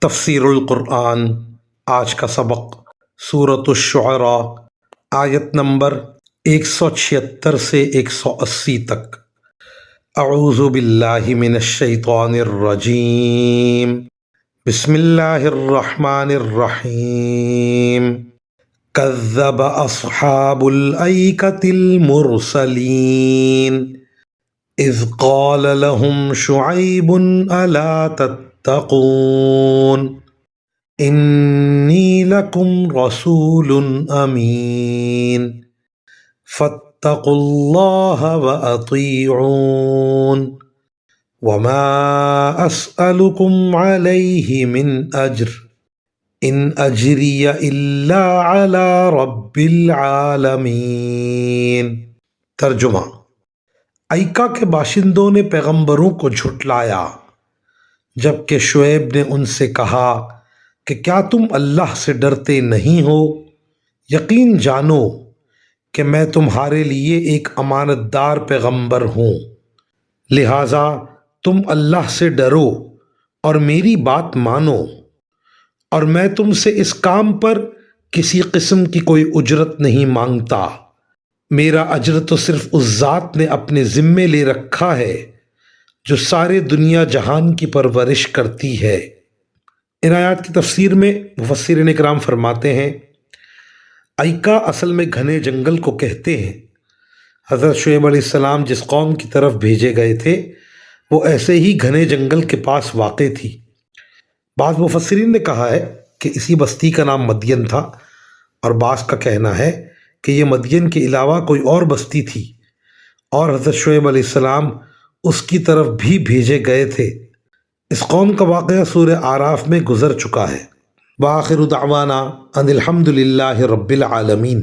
تفسیر القرآن آج کا سبق سورۃ الشعراء آیت نمبر 176 سے 180 تک۔ اعوذ باللہ من الشیطان الرجیم، بسم اللہ الرحمن الرحیم۔ کذب اصحاب الایکۃ المرسلین اذ قال لهم شعیب الا تتقون انی لکم رسول امین فاتقوا اللہ واطیعون وما اسألکم علیہ من اجر ان اجری الا علی رب العالمین۔ ترجمہ: ایکا کے باشندوں نے پیغمبروں کو جھٹلایا جبکہ شعیب نے ان سے کہا کہ کیا تم اللہ سے ڈرتے نہیں ہو؟ یقین جانو کہ میں تمہارے لیے ایک امانت دار پیغمبر ہوں، لہٰذا تم اللہ سے ڈرو اور میری بات مانو، اور میں تم سے اس کام پر کسی قسم کی کوئی اجرت نہیں مانگتا۔ میرا اجر تو صرف اس ذات نے اپنے ذمے لے رکھا ہے جو سارے دنیا جہان کی پرورش کرتی ہے۔ ان آیات کی تفسیر میں مفسرین اکرام فرماتے ہیں ایکا اصل میں گھنے جنگل کو کہتے ہیں۔ حضرت شعیب علیہ السلام جس قوم کی طرف بھیجے گئے تھے وہ ایسے ہی گھنے جنگل کے پاس واقع تھی۔ بعض مفسرین نے کہا ہے کہ اسی بستی کا نام مدین تھا، اور بعض کا کہنا ہے کہ یہ مدین کے علاوہ کوئی اور بستی تھی اور حضرت شعیب علیہ السلام اس کی طرف بھی بھیجے گئے تھے۔ اس قوم کا واقعہ سورہ اعراف میں گزر چکا ہے۔ وآخر دعوانا ان الحمد للہ رب العالمین۔